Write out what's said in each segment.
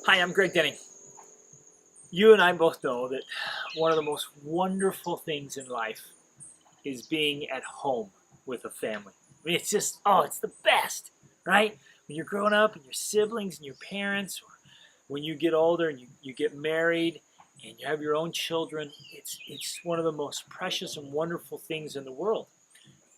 Hi, I'm Greg Denning. You and I both know that one of the most wonderful things in life is being at home with a family. I mean, it's just, it's the best, right? When you're growing up and your siblings and your parents, or when you get older and you get married and you have your own children, it's one of the most precious and wonderful things in the world.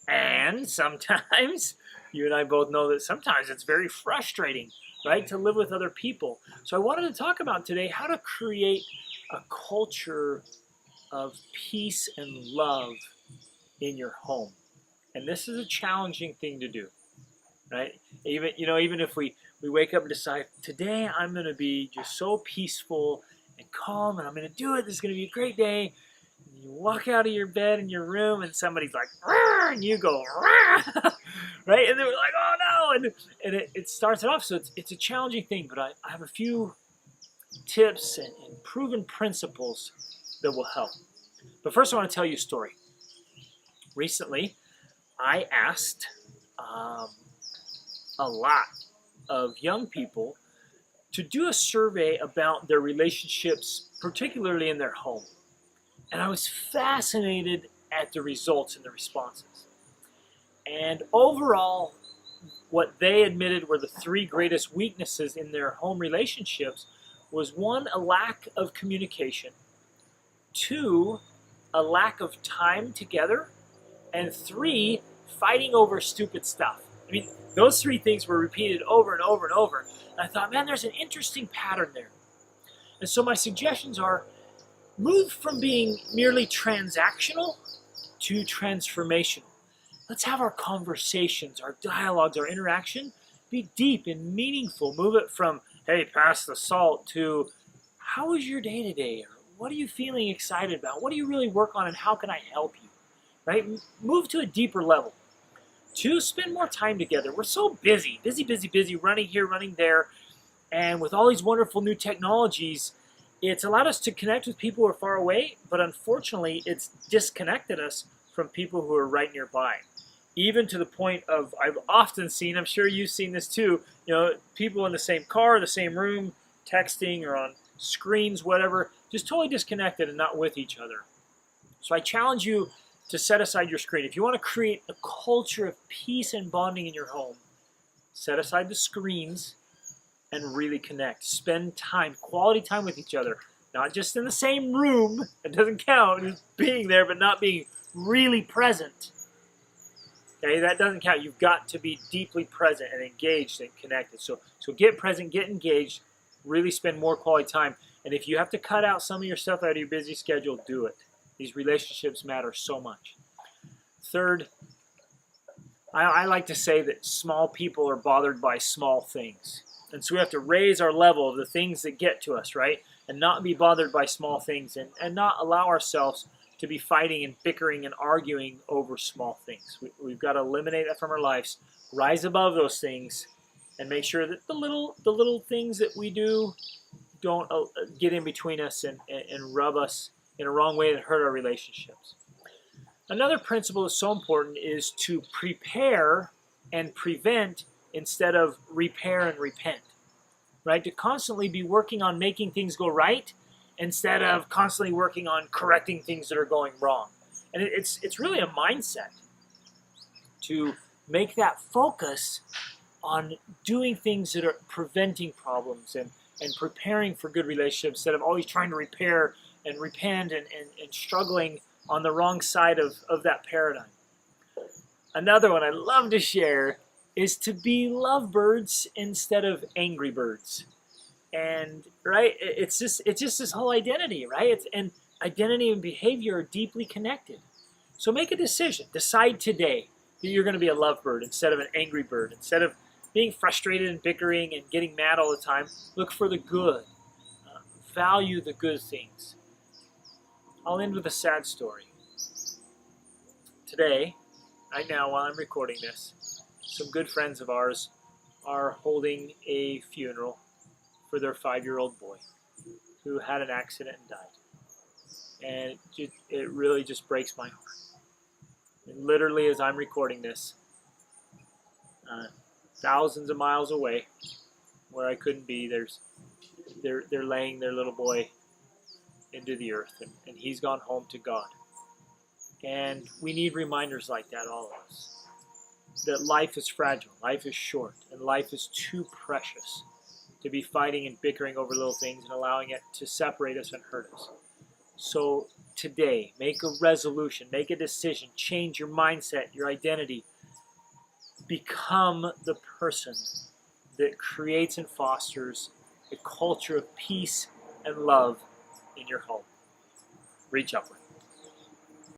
And sometimes, you and I both know that sometimes it's very frustrating, right, to live with other people. So I wanted to talk about today how to create a culture of peace and love in your home. And this is a challenging thing to do, right? Even if we wake up and decide today I'm going to be just so peaceful and calm and I'm going to do it. This is going to be a great day. You walk out of your bed in your room and somebody's like, "Rrr," and you go, "Rrr," right? And they're like, "Oh no!" And it starts it off. So it's a challenging thing, but I have a few tips and proven principles that will help. But first, I want to tell you a story. Recently, I asked um, a lot of young people to do a survey about their relationships, particularly in their home. And I was fascinated at the results and the responses. And overall, what they admitted were the three greatest weaknesses in their home relationships was one, a lack of communication, two, a lack of time together, and three, fighting over stupid stuff. I mean, those three things were repeated over and over and over. And I thought, man, there's an interesting pattern there. And so my suggestions are move from being merely transactional to transformational. Let's have our conversations, our dialogues, our interaction be deep and meaningful. Move it from, hey, pass the salt, to how was your day today? Or what are you feeling excited about? What do you really work on and how can I help you? Right? Move to a deeper level. Two, spend more time together. We're so busy, running here, running there. And with all these wonderful new technologies, it's allowed us to connect with people who are far away, but unfortunately, it's disconnected us from people who are right nearby. Even to the point of, I've often seen, I'm sure you've seen this too, people in the same car, the same room, texting or on screens, whatever, just totally disconnected and not with each other. So I challenge you to set aside your screen. If you want to create a culture of peace and bonding in your home, set aside the screens and really connect. Spend time, quality time with each other. Not just in the same room. It doesn't count. Just being there, but not being really present. Okay, that doesn't count. You've got to be deeply present and engaged and connected. So get present, get engaged, really spend more quality time. And if you have to cut out some of your stuff out of your busy schedule, do it. These relationships matter so much. Third, I like to say that small people are bothered by small things. And so we have to raise our level of the things that get to us, right? And not be bothered by small things and not allow ourselves to be fighting and bickering and arguing over small things. We've got to eliminate that from our lives, rise above those things, and make sure that the little things that we do don't get in between us and rub us in a wrong way that hurt our relationships. Another principle that's so important is to prepare and prevent instead of repair and repent, right? To constantly be working on making things go right instead of constantly working on correcting things that are going wrong. And it's really a mindset to make that focus on doing things that are preventing problems and preparing for good relationships instead of always trying to repair and repent and struggling on the wrong side of that paradigm. Another one I love to share is to be lovebirds instead of angry birds. And right, it's just this whole identity, right? And identity and behavior are deeply connected. So make a decision. Decide today that you're going to be a lovebird instead of an angry bird. Instead of being frustrated and bickering and getting mad all the time, look for the good. Value the good things. I'll end with a sad story. Today, right now while I'm recording this, some good friends of ours are holding a funeral for their 5-year-old boy who had an accident and died. And it really just breaks my heart. And literally as I'm recording this, thousands of miles away, where I couldn't be, there's they're laying their little boy into the earth, and he's gone home to God. And we need reminders like that, all of us, that life is fragile, life is short, and life is too precious to be fighting and bickering over little things and allowing it to separate us and hurt us. So today, make a resolution, make a decision, change your mindset, your identity. Become the person that creates and fosters a culture of peace and love in your home. Reach upward.